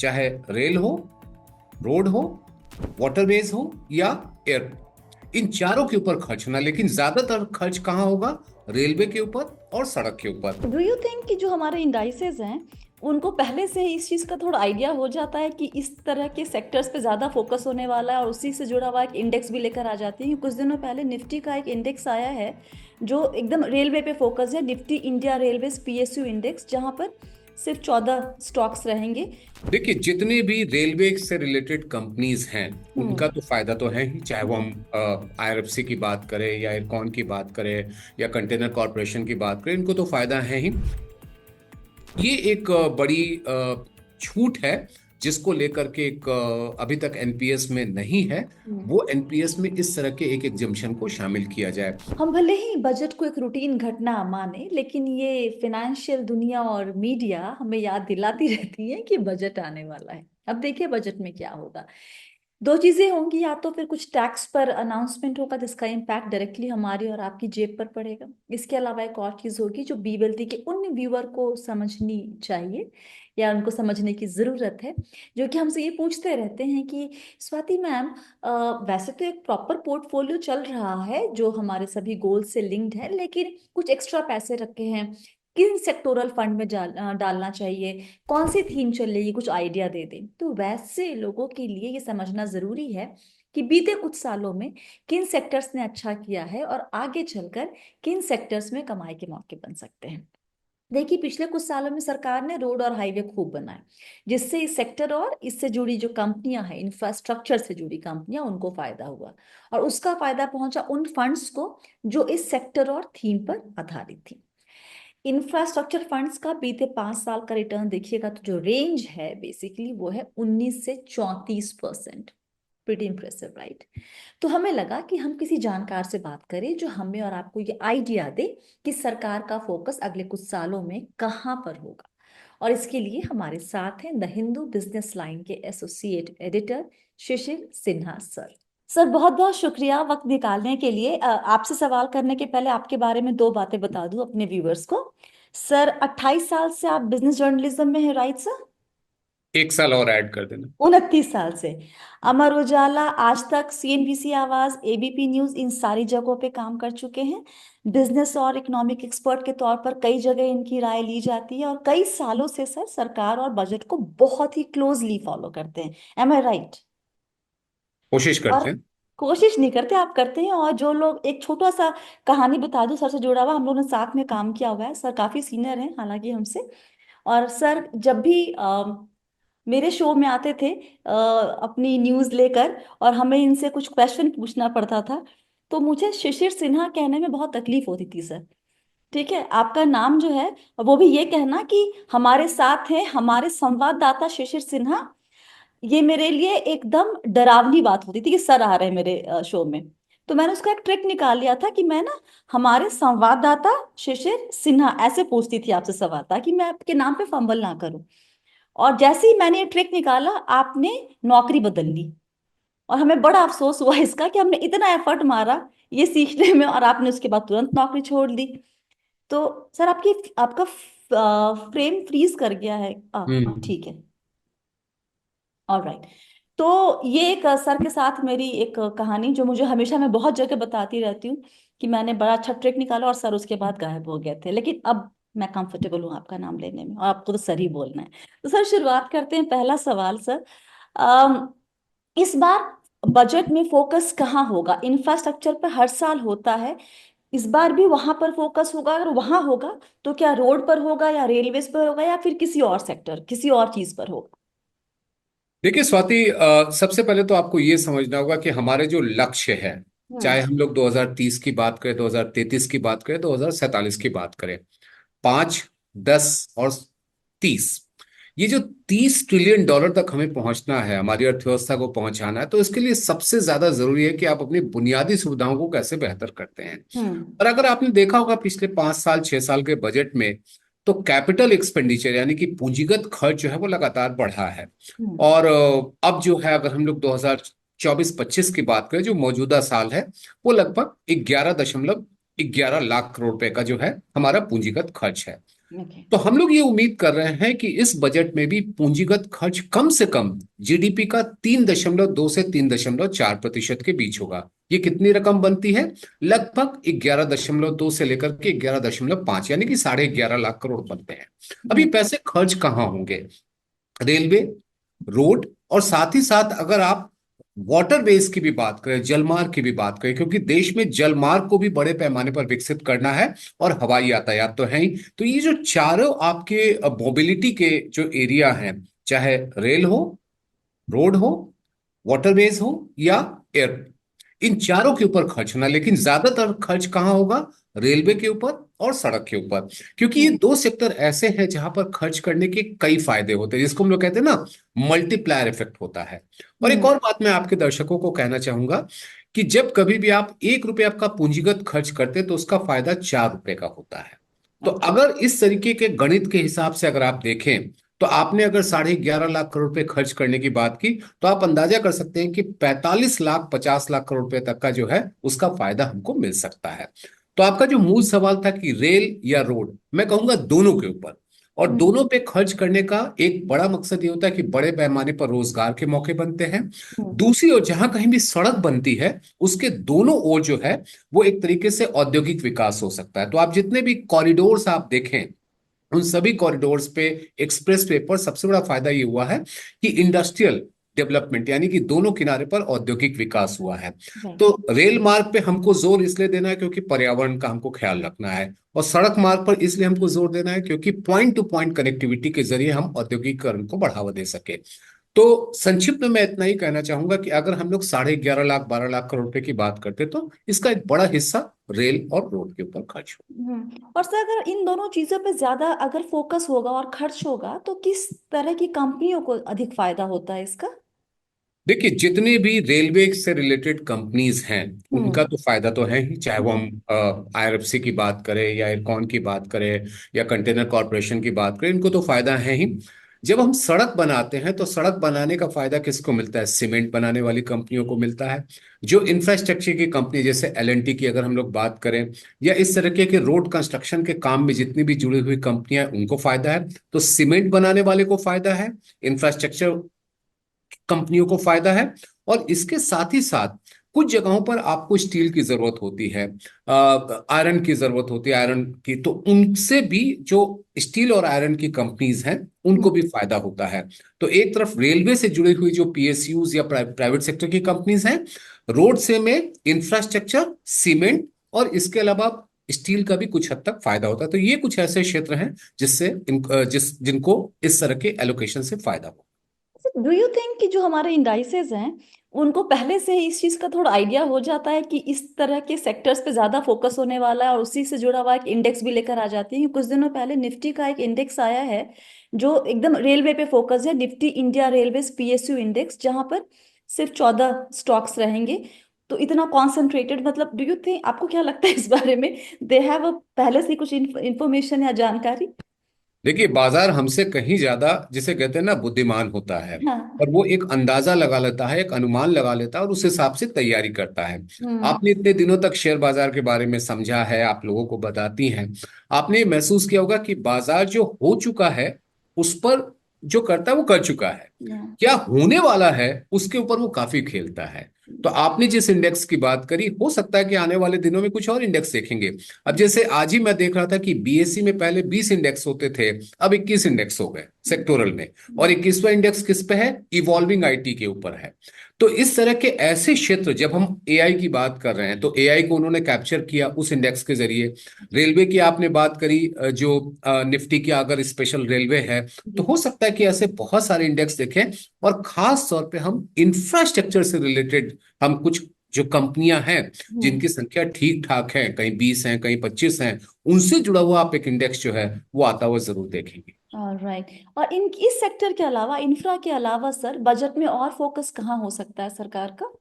चाहे रेल हो, रोड हो, वाटरवेज हो या एयर, इन चारों के ऊपर खर्च होना, लेकिन ज्यादातर खर्च कहाँ होगा? रेलवे के ऊपर और सड़क के ऊपर। डू यू थिंक कि जो हमारे इंडाइसेस हैं उनको पहले से ही इस चीज़ का थोड़ा आइडिया हो जाता है कि इस तरह के सेक्टर्स पे ज़्यादा फोकस होने वाला है, और उसी से जुड़ा हुआ एक इंडेक्स भी लेकर आ जाती है? कुछ दिनों पहले निफ्टी का एक इंडेक्स आया है जो एकदम रेलवे पे फोकस है, Nifty India railways PSU index, जहाँ पर सिर्फ 14 स्टॉक्स रहेंगे। देखिए, जितने भी रेलवे से रिलेटेड कंपनीज हैं हम्म। उनका तो फायदा तो है ही, चाहे वो हम आईआरएफसी की बात करें या इरकॉन की बात करें या कंटेनर कॉरपोरेशन की बात करें, इनको तो फायदा है ही। ये एक बड़ी छूट है जिसको लेकर के एक अभी तक एनपीएस में नहीं है। हम्म। वो एनपीएस में इस तरह के एक एग्जम्पशन को शामिल किया जाए। हम भले ही बजट को एक रूटीन घटना माने, लेकिन ये फाइनेंशियल दुनिया और मीडिया हमें याद दिलाती रहती है कि बजट आने वाला है। अब देखिए बजट में क्या होगा। दो चीजें होंगी, या तो फिर कुछ टैक्स पर अनाउंसमेंट होगा जिसका इम्पैक्ट डायरेक्टली हमारी और आपकी जेब पर पड़ेगा। इसके अलावा एक और चीज होगी जो बीवेल्टी के उन व्यूअर को समझनी चाहिए या उनको समझने की जरूरत है, जो कि हमसे ये पूछते रहते हैं कि स्वाति मैम, वैसे तो एक प्रॉपर पोर्टफोलियो चल रहा है जो हमारे सभी गोल से लिंक्ड है, लेकिन कुछ एक्स्ट्रा पैसे रखे हैं, किन सेक्टोरल फंड में डालना चाहिए, कौन सी थीम चलेगी, कुछ आइडिया दे दें। तो वैसे लोगों के लिए ये समझना जरूरी है कि बीते कुछ सालों में किन सेक्टर्स ने अच्छा किया है और आगे चलकर किन सेक्टर्स में कमाई के मौके बन सकते हैं। देखिए पिछले कुछ सालों में सरकार ने रोड और हाईवे खूब बनाए, जिससे इस सेक्टर और इससे जुड़ी जो कंपनियां हैं, इंफ्रास्ट्रक्चर से जुड़ी कंपनियां, उनको फायदा हुआ। और उसका फायदा पहुंचा उन फंड्स को जो इस सेक्टर और थीम पर आधारित थी। इंफ्रास्ट्रक्चर फंड्स का बीते 5 साल का रिटर्न देखिएगा तो जो रेंज है बेसिकली वो है 19 से 34%। Pretty impressive, right? तो हमें लगा कि हम किसी जानकार से बात करें जो हमें और आपको ये आइडिया दे कि सरकार का फोकस अगले कुछ सालों में कहाँ पर होगा। और इसके लिए हमारे साथ हैं द हिंदू बिजनेस लाइन के एसोसिएट एडिटर शिशिर सिन्हा सर। सर बहुत बहुत शुक्रिया वक्त निकालने के लिए। आपसे सवाल करने के पहले आपके बारे में दो बातें बता दूं अपने व्यूअर्स को। सर 28 साल से आप बिजनेस जर्नलिज्म में हैं, राइट सर? एक साल और ऐड कर देना। 29 साल से अमर उजाला, आज तक, सीएनबीसी आवाज, एबीपी न्यूज, इन सारी जगहों पे काम कर चुके हैं। बिजनेस और इकोनॉमिक एक्सपर्ट के तौर पर कई जगह इनकी राय ली जाती है, और कई सालों से सर सरकार और बजट को बहुत ही क्लोजली फॉलो करते हैं। एम आई राइट? कोशिश और करते हैं। कोशिश नहीं करते, आप करते हैं। और जो लोग, एक छोटा सा कहानी बता दूं, सर से जुड़ा हुआ, हम लोगों ने साथ में काम किया हुआ है। सर काफी सीनियर हैं हालांकि हमसे। और सर जब भी मेरे शो में आते थे अपनी न्यूज लेकर, और हमें इनसे कुछ क्वेश्चन पूछना पड़ता था, तो मुझे शिशिर सिन्हा कहने में बहुत तकलीफ होती थी सर। ठीक है, आपका नाम जो है, वो भी ये कहना कि हमारे साथ है हमारे संवाददाता शिशिर सिन्हा, ये मेरे लिए एकदम डरावनी बात होती थी कि सर आ रहे हैं मेरे शो में। तो मैंने उसका एक ट्रिक निकाल लिया था कि मैं ना हमारे संवाददाता शिशिर सिन्हा ऐसे पूछती थी आपसे सवाल, ताकि मैं आपके नाम पे फंबल ना करूं। और जैसे ही मैंने ये ट्रिक निकाला, आपने नौकरी बदल ली। और हमें बड़ा अफसोस हुआ इसका कि हमने इतना एफर्ट मारा ये सीखने में, और आपने उसके बाद तुरंत नौकरी छोड़ दी। तो सर आपकी आपका फ्रेम फ्रीज कर गया है। हम्म। ठीक है, ऑलराइट। तो ये एक सर के साथ मेरी एक कहानी जो मुझे हमेशा मैं बहुत जगह बताती रहती हूँ, कि मैंने बड़ा अच्छा ट्रिक निकाला और सर उसके बाद गायब हो गए थे। लेकिन अब मैं कंफर्टेबल हूँ आपका नाम लेने में, और आपको तो सर ही बोलना है। तो सर शुरुआत करते हैं। पहला सवाल सर, अम, इस बार बजट में फोकस कहाँ होगा? इंफ्रास्ट्रक्चर पर हर साल होता है, इस बार भी वहां पर फोकस होगा? अगर वहां होगा तो क्या रोड पर होगा या रेलवेज पर होगा या फिर किसी और सेक्टर, किसी और चीज पर होगा? देखिए स्वाति, सबसे पहले तो आपको ये समझना होगा कि हमारे जो लक्ष्य है, हम्म। चाहे हम लोग 2030 की बात करें, 2033 की बात करें, 2047 की बात करें, 5, 10 और 30, ये जो $30 ट्रिलियन तक हमें पहुंचना है, हमारी अर्थव्यवस्था को पहुंचाना है, तो इसके लिए सबसे ज्यादा जरूरी है कि आप अपनी बुनियादी सुविधाओं को कैसे बेहतर करते हैं। हम्म। और अगर आपने देखा होगा पिछले 5 साल 6 साल के बजट में, तो कैपिटल एक्सपेंडिचर यानी कि पूंजीगत खर्च जो है वो लगातार बढ़ा है। हम्म। और अब जो है, अगर हम लोग 2024-25 की बात करें, जो मौजूदा साल है, वो लगभग 11.11 लाख करोड़ रुपए का जो है हमारा पूंजीगत खर्च है। ओके। तो हम लोग ये उम्मीद कर रहे हैं कि इस बजट में भी पूंजीगत खर्च कम से कम जीडीपी का 3.2 से 3.4% के बीच होगा। ये कितनी रकम बनती है? लगभग 11.2 से लेकर के 11.5, यानी कि 11.5 लाख करोड़ बनते हैं। अब ये हम्म। पैसे खर्च कहाँ होंगे? रेलवे, रोड, और साथ ही साथ अगर आप वाटर बेस की भी बात करें, जलमार्ग की भी बात करें, क्योंकि देश में जलमार्ग को भी बड़े पैमाने पर विकसित करना है और हवाई यातायात तो है ही। तो ये जो चारों आपके मोबिलिटी के जो एरिया हैं, चाहे रेल हो, रोड हो, वाटरवेज हो या एयर, इन चारों के ऊपर खर्च होना, लेकिन ज्यादातर खर्च कहाँ होगा? रेलवे के ऊपर और सड़क के ऊपर। क्योंकि ये हम्म। दो सेक्टर ऐसे हैं जहां पर खर्च करने के कई फायदे होते हैं, जिसको हम लोग कहते हैं ना, मल्टीप्लायर इफेक्ट होता है। और एक हम्म। और बात मैं आपके दर्शकों को कहना चाहूंगा कि जब कभी भी आप 1 रुपये आपका पूंजीगत खर्च करते हैं तो उसका फायदा 4 रुपए का होता है। तो ओके। अगर इस तरीके के गणित के हिसाब से अगर आप देखें, तो आपने अगर 11.5 लाख करोड़ रुपए खर्च करने की बात की, तो आप अंदाजा कर सकते हैं कि 45 लाख 50 लाख करोड़ रुपए तक का जो है उसका फायदा हमको मिल सकता है। तो आपका जो मूल सवाल था कि रेल या रोड, मैं कहूंगा दोनों के ऊपर, और हम्म। दोनों पे खर्च करने का एक बड़ा मकसद ये होता है कि बड़े पैमाने पर रोजगार के मौके बनते हैं। हम्म। दूसरी ओर जहां कहीं भी सड़क बनती है, उसके दोनों ओर जो है वो एक तरीके से औद्योगिक विकास हो सकता है। तो आप जितने भी कॉरिडोर्स आप देखें, उन सभी कॉरिडोर्स पे, एक्सप्रेस वे पर सबसे बड़ा फायदा ये हुआ है कि इंडस्ट्रियल डेवलपमेंट, यानी कि दोनों किनारे पर औद्योगिक विकास हुआ है। राइट। तो रेल मार्ग पे हमको जोर इसलिए देना है क्योंकि पर्यावरण का हमको ख्याल रखना है, और सड़क मार्ग पर इसलिए हमको जोर देना है क्योंकि पॉइंट टू पॉइंट कनेक्टिविटी के जरिए हम औद्योगिकरण को बढ़ावा दे सके। तो संक्षिप्त में मैं इतना ही कहना चाहूंगा कि अगर हम लोग 11.5 लाख 12 लाख करोड़ रुपए की बात करते तो इसका एक बड़ा हिस्सा रेल और रोड के ऊपर खर्च हो। और सर, अगर इन दोनों चीजों पे ज्यादा अगर फोकस होगा और खर्च होगा तो किस तरह की कंपनियों को अधिक फायदा होता है इसका? देखिए, जितने भी रेलवे से रिलेटेड कंपनीज हैं उनका हम्म। तो फायदा तो है ही, चाहे वो हम आईआरएफसी की बात करें या इरकॉन की बात करें या कंटेनर कॉरपोरेशन की बात करें, इनको तो फायदा है ही। जब हम सड़क बनाते हैं तो सड़क बनाने का फायदा किसको मिलता है? सीमेंट बनाने वाली कंपनियों को मिलता है। जो इंफ्रास्ट्रक्चर की कंपनी, जैसे एलएनटी की अगर हम लोग बात करें, या इस तरीके के रोड कंस्ट्रक्शन के काम में जितनी भी जुड़ी हुई कंपनियां, उनको फायदा है। तो सीमेंट बनाने वाले को फायदा है, इंफ्रास्ट्रक्चर कंपनियों को फायदा है। और इसके साथ ही साथ कुछ जगहों पर आपको स्टील की जरूरत होती है, आयरन की जरूरत होती है, आयरन की, तो उनसे भी जो स्टील और आयरन की कंपनीज हैं उनको भी फायदा होता है। तो एक तरफ रेलवे से जुड़ी हुई जो पीएसयूज या प्राइवेट सेक्टर की कंपनीज हैं, रोड से में इंफ्रास्ट्रक्चर, सीमेंट, और इसके अलावा स्टील का भी कुछ हद तक फायदा होता है। तो ये कुछ ऐसे क्षेत्र हैं जिससे जिनको इस तरह के एलोकेशन से फायदा हो। डू यू थिंक कि जो हमारे इंडाइसेस हैं उनको पहले से ही इस चीज का थोड़ा आइडिया हो जाता है कि इस तरह के सेक्टर्स पे ज्यादा फोकस होने वाला है, और उसी से जुड़ा हुआ एक इंडेक्स भी लेकर आ जाती है? कुछ दिनों पहले निफ्टी का एक इंडेक्स आया है जो एकदम रेलवे पे फोकस है, Nifty India railways PSU index, जहां पर सिर्फ 14 स्टॉक्स रहेंगे। तो इतना कॉन्सेंट्रेटेड, मतलब डू यू थिंक, आपको क्या लगता है इस बारे में? दे हैव पहले से ही कुछ इंफॉर्मेशन या जानकारी? देखिए, बाजार हमसे कहीं ज्यादा, जिसे कहते हैं ना, बुद्धिमान होता है। हाँ। और वो एक अंदाजा लगा लेता है, एक अनुमान लगा लेता है और उस हिसाब से तैयारी करता है। हम्म। आपने इतने दिनों तक शेयर बाजार के बारे में समझा है, आप लोगों को बताती हैं। आपने ये महसूस किया होगा कि बाजार जो हो चुका है उस पर जो करता है वो कर चुका है। Yeah. क्या होने वाला है उसके ऊपर वो काफी खेलता है। तो आपने जिस इंडेक्स की बात करी, हो सकता है कि आने वाले दिनों में कुछ और इंडेक्स देखेंगे। अब जैसे आज ही मैं देख रहा था कि बीएससी में पहले 20 इंडेक्स होते थे, अब 21 इंडेक्स हो गए सेक्टोरल में। और 21वां इंडेक्स किस पे है? इवॉल्विंग आईटी के ऊपर है। तो इस तरह के ऐसे क्षेत्र, जब हम एआई की बात कर रहे हैं तो एआई को उन्होंने कैप्चर किया उस इंडेक्स के जरिए। रेलवे की आपने बात करी, जो निफ्टी की अगर स्पेशल रेलवे है, तो हो सकता है कि ऐसे बहुत सारे इंडेक्स देखें। और खास तौर पे हम इंफ्रास्ट्रक्चर से रिलेटेड, हम कुछ जो कंपनियां हैं हम्म। जिनकी संख्या ठीक ठाक है, कहीं 20 हैं कहीं 25 हैं, उनसे जुड़ा हुआ आप एक इंडेक्स जो है वो आता हुआ जरूर देखेंगे। राइट। और इन इस सेक्टर के अलावा, इंफ्रा के अलावा सर, बजट में और फोकस कहाँ हो सकता है सरकार का?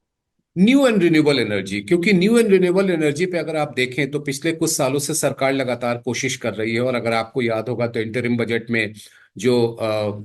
न्यू एंड रिन्यूएबल एनर्जी, क्योंकि न्यू एंड रिन्यूएबल एनर्जी पे अगर आप देखें तो पिछले कुछ सालों से सरकार लगातार कोशिश कर रही है। और अगर आपको याद होगा तो इंटरिम बजट में जो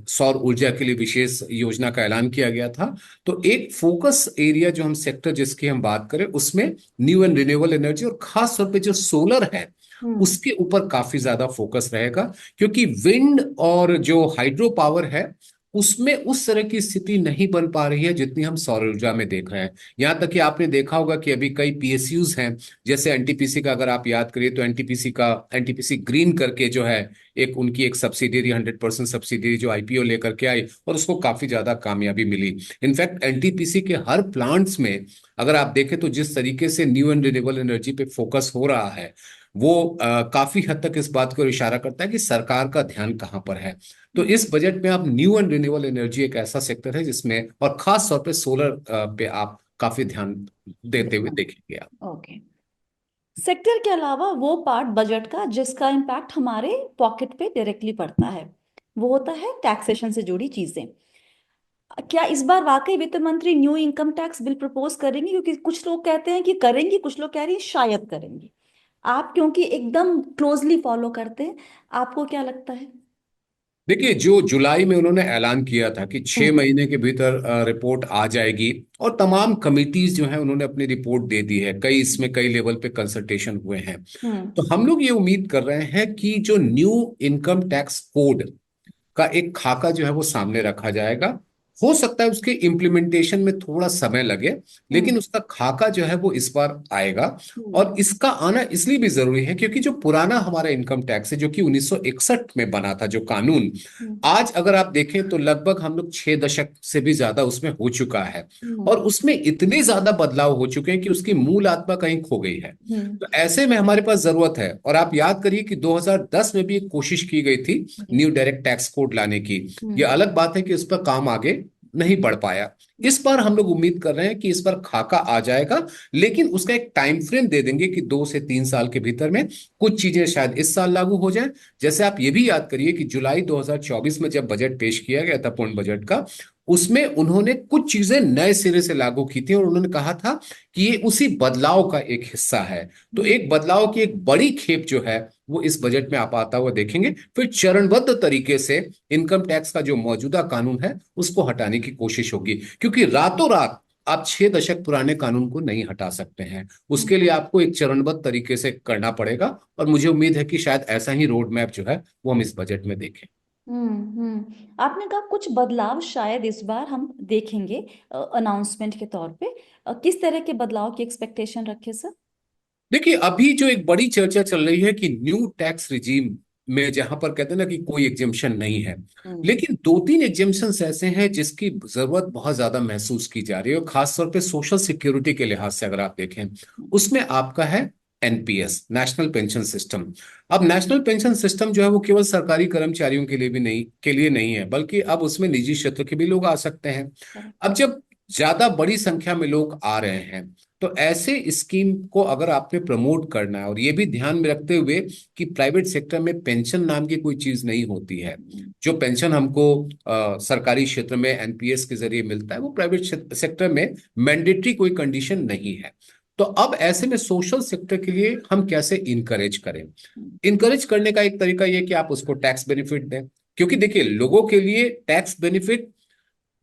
सौर ऊर्जा के लिए विशेष योजना का ऐलान किया गया था। तो एक फोकस एरिया जो हम सेक्टर जिसकी हम बात करें उसमें न्यू एंड रिन्यूएबल एनर्जी, और खास तौर पे जो सोलर है हम्म। उसके ऊपर काफी ज्यादा फोकस रहेगा, क्योंकि विंड और जो हाइड्रो पावर है उसमें उस तरह की स्थिति नहीं बन पा रही है जितनी हम सौर ऊर्जा में देख रहे हैं। यहां तक कि आपने देखा होगा कि अभी कई पीएसयूज हैं, जैसे एनटीपीसी का अगर आप याद करिए तो एनटीपीसी ग्रीन करके जो है, एक उनकी एक सब्सिडियरी 100% सब्सिडियरी जो आईपीओ लेकर के आई और उसको काफी ज्यादा कामयाबी मिली। इनफैक्ट एनटीपीसी के हर प्लांट्स में अगर आप देखें तो जिस तरीके से न्यू एंड रिन्यूएबल एनर्जी पे फोकस हो रहा है, वो काफी हद तक इस बात को इशारा करता है कि सरकार का ध्यान कहाँ पर है। तो हम्म। इस बजट में आप न्यू एंड रिन्यूएबल एनर्जी एक ऐसा सेक्टर है जिसमें, और खास तौर पे सोलर पे आप काफी ध्यान देते हुए देखेंगे आप। ओके। सेक्टर के अलावा वो पार्ट बजट का जिसका इम्पैक्ट हमारे पॉकेट पे डायरेक्टली पड़ता है, वो होता है टैक्सेशन से जुड़ी चीजें। क्या इस बार वाकई वित्त मंत्री new income tax bill propose करेंगे? क्योंकि कुछ लोग कहते हैं कि करेंगी, कुछ लोग कह रही हैं शायद करेंगी। आप क्योंकि एकदम क्लोजली फॉलो करते हैं, आपको क्या लगता है? देखिए, जो जुलाई में उन्होंने ऐलान किया था कि 6 महीने के भीतर रिपोर्ट आ जाएगी, और तमाम कमिटीज जो है उन्होंने अपनी रिपोर्ट दे दी है, कई इसमें कई लेवल पे कंसल्टेशन हुए हैं। हम्म। तो हम लोग ये उम्मीद कर रहे हैं कि जो न्यू इनकम टैक्स कोड का एक खाका जो है वो सामने रखा जाएगा। हो सकता है उसके इम्प्लीमेंटेशन में थोड़ा समय लगे, हम्म। लेकिन उसका खाका जो है वो इस बार आएगा। हम्म। और इसका आना इसलिए भी जरूरी है क्योंकि जो पुराना हमारा इनकम टैक्स है, जो कि 1961 में बना था जो कानून, हम्म। आज अगर आप देखें तो लगभग हम लोग 6 दशक से भी ज्यादा उसमें हो चुका है। हम्म। और उसमें इतने ज्यादा बदलाव हो चुके हैं कि उसकी मूल आत्मा कहीं खो गई है। हम्म। तो ऐसे में हमारे पास जरूरत है, और आप याद करिए कि 2010 में भी एक कोशिश की गई थी जी। न्यू डायरेक्ट टैक्स कोड लाने की। ये हम्म। अलग बात है कि उस पर काम आगे नहीं बढ़ पाया। इस बार हम लोग उम्मीद कर रहे हैं कि इस बार खाका आ जाएगा, लेकिन उसका एक टाइम फ्रेम दे देंगे कि 2 से 3 साल के भीतर में कुछ चीजें शायद इस साल लागू हो जाए। जैसे आप ये भी याद करिए कि जुलाई 2024 में जब बजट पेश किया गया था, पूर्ण बजट का, उसमें उन्होंने कुछ चीजें नए सिरे से लागू की थी और उन्होंने कहा था कि ये उसी बदलाव का एक हिस्सा है। तो हम्म। एक बदलाव की एक बड़ी खेप जो है वो इस बजट में आप आता हुआ देखेंगे। फिर चरणबद्ध तरीके से इनकम टैक्स का जो मौजूदा कानून है उसको हटाने की कोशिश होगी, क्योंकि रातों रात आप 6 दशक पुराने कानून को नहीं हटा सकते हैं। हम्म। उसके लिए आपको एक चरणबद्ध तरीके से करना पड़ेगा, और मुझे उम्मीद है कि शायद ऐसा ही रोड मैप जो है वो हम इस बजट में देखें। आपने कहा कुछ बदलाव शायद इस बार हम देखेंगे अनाउंसमेंट के तौर पे। किस तरह के बदलाव की एक्सपेक्टेशन रखे सर? देखिए, अभी जो एक बड़ी चर्चा चल रही है कि न्यू टैक्स रिजीम में जहां पर कहते हैं ना कि कोई एग्जेम्पशन नहीं है, हम्म। लेकिन 2-3 एग्जेम्पशंस ऐसे हैं जिसकी जरूरत बहुत ज्यादा महसूस की जा रही है, और खासतौर पे सोशल सिक्योरिटी के लिहाज से अगर आप देखें, उसमें आपका है एनपीएस, नेशनल पेंशन सिस्टम। अब नेशनल पेंशन सिस्टम जो है वो केवल सरकारी कर्मचारियों के लिए नहीं है, बल्कि अब उसमें निजी क्षेत्र के भी लोग आ सकते हैं। करेक्ट। अब जब ज्यादा बड़ी संख्या में लोग आ रहे हैं, तो ऐसे स्कीम को अगर आपने प्रमोट करना है, और ये भी ध्यान में रखते हुए कि प्राइवेट सेक्टर में पेंशन नाम की कोई चीज नहीं होती है। जो पेंशन हमको सरकारी क्षेत्र में एनपीएस के जरिए मिलता है, वो प्राइवेट सेक्टर में मैंडेटरी कोई कंडीशन नहीं है। तो अब ऐसे में सोशल सेक्टर के लिए हम कैसे इनकरेज करें? इनकरेज करने का एक तरीका ये कि आप उसको टैक्स बेनिफिट दें, क्योंकि देखिए, लोगों के लिए टैक्स बेनिफिट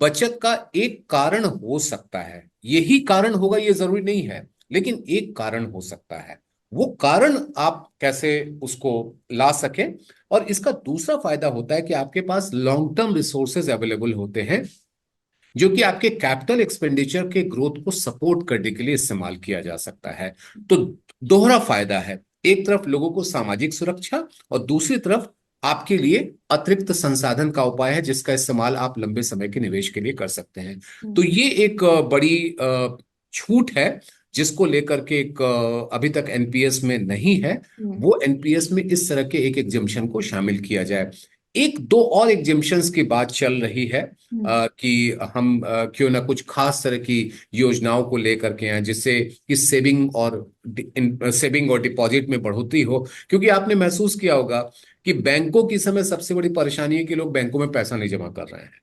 बचत का एक कारण हो सकता है। यही कारण होगा ये जरूरी नहीं है, लेकिन एक कारण हो सकता है। वो कारण आप कैसे उसको ला सकें। और इसका दूसरा फायदा होता है कि आपके पास लॉन्ग टर्म रिसोर्सेज अवेलेबल होते हैं, जो कि आपके कैपिटल एक्सपेंडिचर के ग्रोथ को सपोर्ट करने के लिए इस्तेमाल किया जा सकता है। तो दोहरा फायदा है, एक तरफ लोगों को सामाजिक सुरक्षा, और दूसरी तरफ आपके लिए अतिरिक्त संसाधन का उपाय है जिसका इस्तेमाल आप लंबे समय के निवेश के लिए कर सकते हैं। तो हम्म। ये एक बड़ी छूट है जिसको लेकर के एक अभी तक एनपीएस में नहीं है। हम्म। वो एनपीएस में इस तरह के एक एग्जेम्पशन को शामिल किया जाए। एक दो और एग्जेम्पशंस की बात चल रही है, हम्म। कि हम क्यों ना कुछ खास तरह की योजनाओं को लेकर के आए जिससे कि सेविंग और डिपॉजिट में बढ़ोतरी हो। क्योंकि आपने महसूस किया होगा कि बैंकों की समय सबसे बड़ी परेशानी है कि लोग बैंकों में पैसा नहीं जमा कर रहे हैं।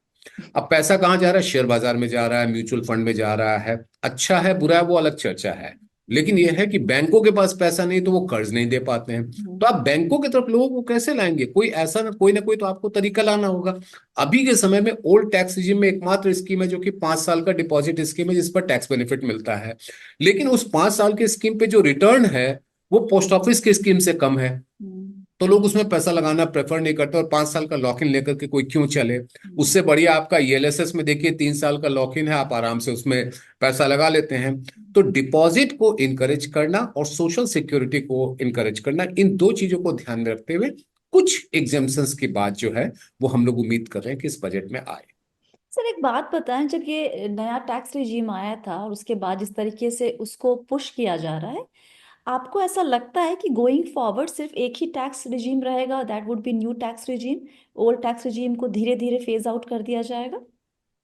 अब पैसा कहाँ जा रहा है? शेयर बाजार में जा रहा है, म्यूचुअल फंड में जा रहा है। अच्छा है बुरा है वो अलग चर्चा है, लेकिन यह है कि बैंकों के पास पैसा नहीं तो वो कर्ज नहीं दे पाते हैं। हम्म। तो आप बैंकों की तरफ लोगों को कैसे लाएंगे? कोई ना कोई तो आपको तरीका लाना होगा। अभी के समय में ओल्ड टैक्स रिजीम में एकमात्र स्कीम है जो कि 5 साल का डिपॉजिट स्कीम है जिस पर टैक्स बेनिफिट मिलता है। लेकिन उस 5 साल के स्कीम पे जो रिटर्न है वो पोस्ट ऑफिस की स्कीम से कम है, हम्म, तो लोग उसमें पैसा लगाना प्रेफर नहीं करते, और 5 साल का लॉक इन लेकर के कोई क्यों चले। हम्म, उससे बढ़िया आपका ईएलएसएस में देखिए 3 साल का लॉक इन है, आप आराम से उसमें पैसा लगा लेते हैं। तो डिपॉजिट को इनकरेज करना और सोशल सिक्योरिटी को इनकरेज करना, इन दो चीजों को ध्यान में रखते हुए कुछ एग्जेम्पशंस की बात जो है वो हम लोग उम्मीद कर रहे हैं कि इस बजट में आए। सर एक बात बताएं, जब ये नया टैक्स रिजीम आया था और उसके बाद जिस तरीके से उसको पुश किया जा रहा है, आपको ऐसा लगता है कि गोइंग फॉरवर्ड सिर्फ एक ही टैक्स रिजीम रहेगा, that would be new tax regime, old tax regime को धीरे धीरे फेज आउट कर दिया जाएगा?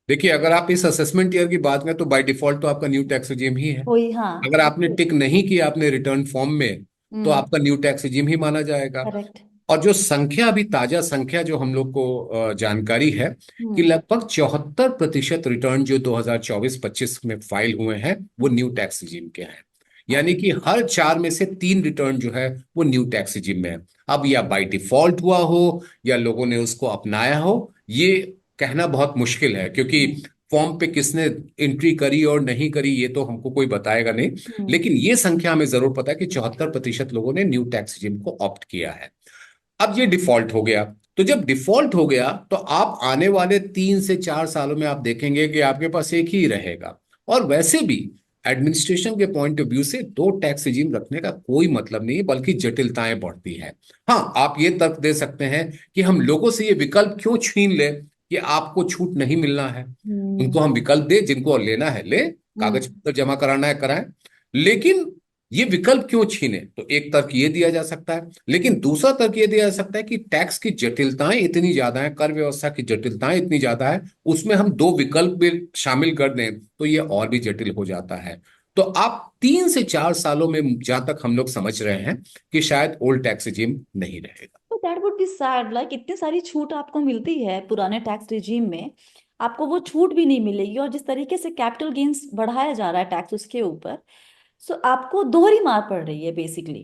देखिए, अगर आप इस असेसमेंट ईयर की बात करें तो बाय डिफॉल्ट तो आपका न्यू टैक्स रिजीम ही है। वही, हाँ। अगर आपने टिक नहीं किया अपने रिटर्न फॉर्म में, तो हम्म। आपका न्यू टैक्स रिजीम ही माना जाएगा। करेक्ट। और जो संख्या, अभी ताजा संख्या जो हम लोग को जानकारी है कि हम्म। लगभग 74% रिटर्न जो 2024-25 में फाइल हुए हैं वो न्यू टैक्स रिजीम के हैं। यानी कि हर 4 में से 3 रिटर्न जो है वो न्यू टैक्स रिजीम में है। अब या बाय डिफॉल्ट हुआ हो या लोगों ने उसको अपनाया हो, ये कहना बहुत मुश्किल है, क्योंकि फॉर्म पे किसने एंट्री करी और नहीं करी ये तो हमको कोई बताएगा नहीं। हम्म। लेकिन ये संख्या हमें जरूर पता है कि 74% लोगों ने न्यू टैक्स रिजीम को ऑप्ट किया है। अब ये डिफॉल्ट हो गया, तो जब डिफॉल्ट हो गया तो आप आने वाले 3 से 4 सालों में आप देखेंगे कि आपके पास एक ही रहेगा। और वैसे भी एडमिनिस्ट्रेशन के पॉइंट ऑफ व्यू से दो टैक्स रिजीम रखने का कोई मतलब नहीं है, बल्कि जटिलताएं बढ़ती है। हाँ, आप ये तर्क दे सकते हैं कि हम लोगों से ये विकल्प क्यों छीन ले कि आपको छूट नहीं मिलना है। हम्म। उनको हम विकल्प दे, जिनको लेना है ले, कागज हम्म। पत्र जमा कराना है कराएं। लेकिन ये विकल्प क्यों छीने, तो एक तर्क ये दिया जा सकता है। लेकिन दूसरा तर्क ये दिया जा सकता है कि टैक्स की जटिलताएं इतनी ज्यादा है, कर व्यवस्था की जटिलताएं इतनी ज्यादा है, उसमें हम दो विकल्प भी शामिल कर दें तो ये और भी जटिल हो जाता है। तो आप 3 से 4 सालों में, जहां तक हम लोग समझ रहे हैं, कि शायद ओल्ड टैक्स रिजीम नहीं रहेगा। तो that would be sad, like इतनी सारी छूट आपको मिलती है पुराने टैक्स रिजीम में, आपको वो छूट भी नहीं मिलेगी, और जिस तरीके से कैपिटल गेन्स बढ़ाया जा रहा है टैक्स उसके ऊपर, सो आपको दोहरी मार पड़ रही है बेसिकली।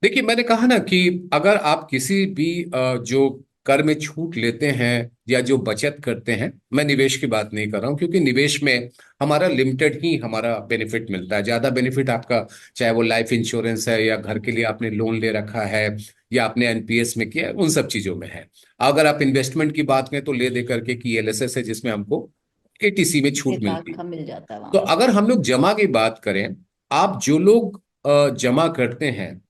देखिए, मैंने कहा ना कि अगर आप किसी भी जो कर में छूट लेते हैं या जो बचत करते हैं, मैं निवेश की बात नहीं कर रहा हूं, क्योंकि निवेश में हमारा लिमिटेड ही हमारा बेनिफिट मिलता है। ज्यादा बेनिफिट आपका, चाहे वो लाइफ इंश्योरेंस है या घर के लिए आपने लोन ले रखा है या आपने एनपीएस में किया है, उन सब चीजों में है। अगर आप इन्वेस्टमेंट की बात करें तो ले दे करके की एलएसएस है, जिसमें हमको एटीसी में छूट एक मिलती लाख है। का मिल जाता है वहां तो पे। अगर हम लोग जमा की बात करें, आप जो लोग जमा करते हैं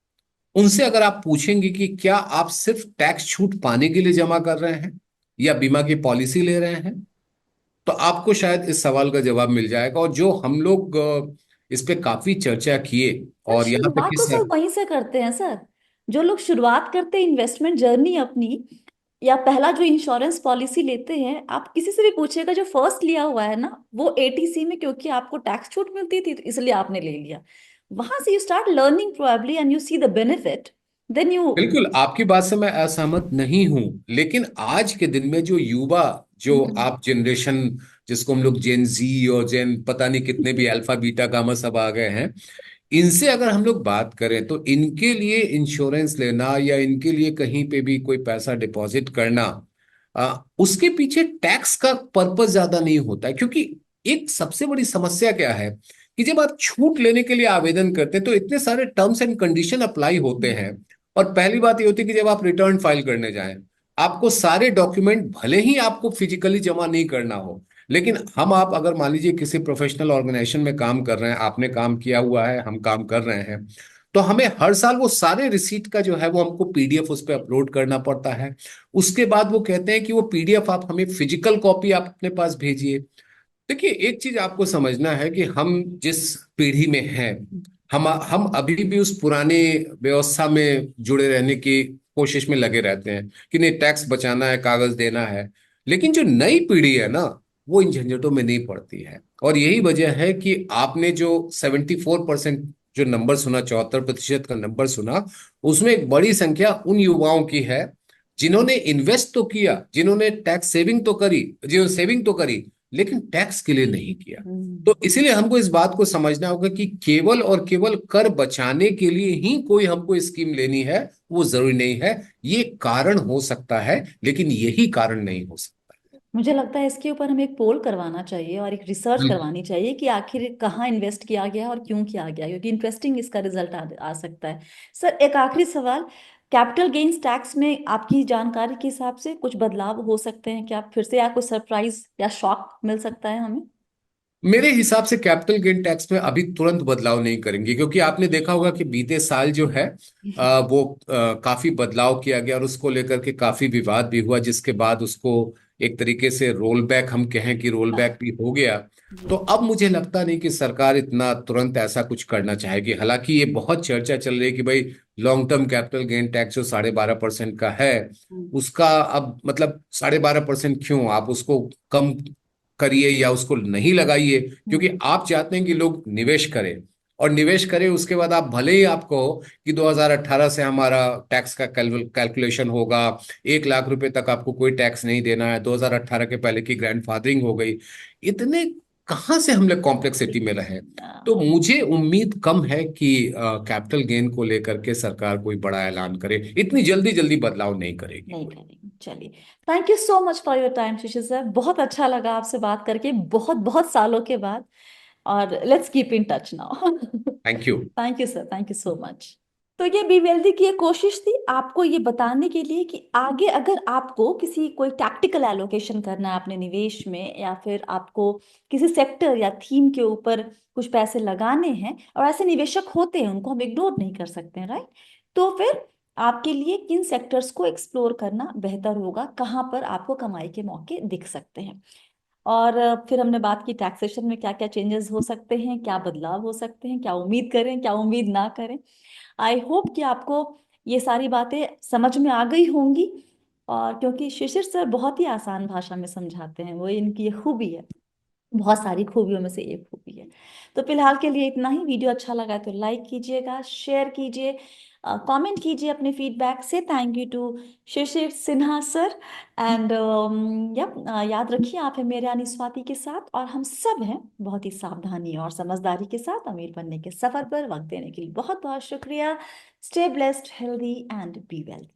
उनसे अगर आप पूछेंगे कि क्या आप सिर्फ टैक्स छूट पाने के लिए जमा कर रहे हैं या बीमा की पॉलिसी ले रहे हैं, तो आपको शायद इस सवाल का जवाब मिल जाएगा। और जो हम लोग इस पे काफी चर्चा किए, पर और यहाँ तक शुरुआत कि तो सर, सब वहीं से करते हैं सर। जो लोग शुरुआत करते हैं इन्वेस्टमेंट जर्नी अपनी, या पहला जो इंश्योरेंस पॉलिसी लेते हैं, आप किसी से भी पूछिएगा जो फर्स्ट लिया हुआ है ना, वो एटीसी में, क्योंकि आपको टैक्स छूट मिलती थी तो इसलिए आपने ले लिया। वहां से you start learning probably and you see the benefit, then you. बिल्कुल आपकी बात से मैं असहमत नहीं हूं। लेकिन आज के दिन में जो युवा, जो आप जनरेशन, जिसको हम लोग जेन जी और जेन पता नहीं कितने भी अल्फा बीटा गामा सब आ गए हैं, इनसे अगर हम लोग बात करें तो इनके लिए इंश्योरेंस लेना या इनके लिए कहीं पे भी कोई पैसा डिपॉजिट करना, उसके पीछे टैक्स का पर्पस ज्यादा नहीं होता है। क्योंकि एक सबसे बड़ी समस्या क्या है कि जब आप छूट लेने के लिए आवेदन करते हैं तो इतने सारे टर्म्स एंड कंडीशन अप्लाई होते हैं। और पहली बात ये होती है कि जब आप रिटर्न फाइल करने जाएं, आपको सारे डॉक्यूमेंट भले ही आपको फिजिकली जमा नहीं करना हो, लेकिन हम आप अगर मान लीजिए किसी प्रोफेशनल ऑर्गेनाइजेशन में काम कर रहे हैं, आपने काम किया हुआ है, हम काम कर रहे हैं, तो हमें हर साल वो सारे रिसीट का जो है वो हमको पीडीएफ उस पर अपलोड करना पड़ता है। उसके बाद वो कहते हैं कि वो पीडीएफ आप हमें फिजिकल कॉपी आप अपने पास भेजिए। देखिए, एक चीज आपको समझना है कि हम जिस पीढ़ी में हैं, हम अभी भी उस पुराने व्यवस्था में जुड़े रहने की कोशिश में लगे रहते हैं कि नहीं, टैक्स बचाना है, कागज देना है। लेकिन जो नई पीढ़ी है ना, वो इन झंझटों में नहीं पड़ती है। और यही वजह है कि आपने जो 74% जो नंबर सुना, 74% का नंबर सुना, उसमें एक बड़ी संख्या उन युवाओं की है जिन्होंने इन्वेस्ट तो किया, जिन्होंने टैक्स सेविंग तो करी, जिन्होंने सेविंग तो करी, लेकिन टैक्स के लिए नहीं किया। तो इसीलिए हमको इस बात को समझना होगा कि केवल और केवल कर बचाने के लिए ही कोई हमको स्कीम लेनी है, वो जरूरी नहीं है। ये कारण हो सकता है, लेकिन यही कारण नहीं हो सकता। मुझे लगता है इसके ऊपर हमें एक पोल करवाना चाहिए और एक रिसर्च हम्म। करवानी चाहिए कि आखिर कहाँ इन्वेस्ट किया गया और क्यों किया गया, क्योंकि इंटरेस्टिंग इसका रिजल्ट आ सकता है। सर, एक आखिरी सवाल, कैपिटल गेन्स टैक्स में आपकी जानकारी के हिसाब से कुछ बदलाव हो सकते हैं क्या फिर से, या कोई सरप्राइज या शॉक मिल सकता है हमें? मेरे हिसाब से कैपिटल गेन टैक्स में अभी तुरंत बदलाव नहीं करेंगे, क्योंकि आपने देखा होगा कि बीते साल जो है वो काफी बदलाव किया गया और उसको लेकर के काफी विवाद भी हुआ, जिसके बाद उसको एक तरीके से रोल बैक, हम कहें कि रोल बैक भी हो गया। तो अब मुझे लगता नहीं कि सरकार इतना तुरंत ऐसा कुछ करना चाहेगी। हालांकि ये बहुत चर्चा चल रही है कि भाई long term capital gain tax जो 12.5% का है, उसका अब मतलब 12.5% क्यों, आप उसको कम करिए या उसको नहीं लगाइए, क्योंकि हम्म। आप चाहते हैं कि लोग निवेश करें। और निवेश करें उसके बाद आप भले ही आप कहो कि 2018 से हमारा टैक्स का कैलकुलेशन होगा, 1 लाख रुपए तक आपको कोई टैक्स नहीं देना है, 2018 के पहले की ग्रैंडफादरिंग हो गई, इतने कहाँ से हम लोग कॉम्प्लेक्सिटी में रहे। तो मुझे उम्मीद कम है कि कैपिटल गेन को लेकर के सरकार कोई बड़ा ऐलान करे, इतनी जल्दी जल्दी बदलाव नहीं करेगी नहीं कोई। करेंगे, चलिए। Thank you so much for your time Shishir sir, बहुत अच्छा लगा आपसे बात करके, बहुत बहुत सालों के बाद। और let's keep in touch now. Thank you. Thank you sir, thank you so much. तो ये बी वेल्दी की एक कोशिश थी आपको ये बताने के लिए कि आगे अगर आपको किसी कोई टैक्टिकल एलोकेशन करना है अपने निवेश में, या फिर आपको किसी सेक्टर या थीम के ऊपर कुछ पैसे लगाने हैं, और ऐसे निवेशक होते हैं उनको हम इग्नोर नहीं कर सकते हैं, राइट? तो फिर आपके लिए किन सेक्टर्स को एक्सप्लोर करना बेहतर होगा, कहाँ पर आपको कमाई के मौके दिख सकते हैं। और फिर हमने बात की टैक्सेशन में क्या क्या चेंजेस हो सकते हैं, क्या बदलाव हो सकते हैं, क्या उम्मीद करें क्या उम्मीद ना करें। आई होप कि आपको ये सारी बातें समझ में आ गई होंगी। और क्योंकि शिशिर सर बहुत ही आसान भाषा में समझाते हैं, वो इनकी ये खूबी है, बहुत सारी खूबियों में से एक खूबी है। तो फिलहाल के लिए इतना ही। वीडियो अच्छा लगा तो लाइक कीजिएगा, शेयर कीजिए, कमेंट कीजिए अपने फीडबैक से। Thank you to Shishir Sinha sir. And याद रखिए आप हैं मेरे यानी स्वाति के साथ, और हम सब हैं बहुत ही सावधानी और समझदारी के साथ अमीर बनने के सफर पर। वक्त देने के लिए बहुत बहुत शुक्रिया। Stay blessed, healthy and be well.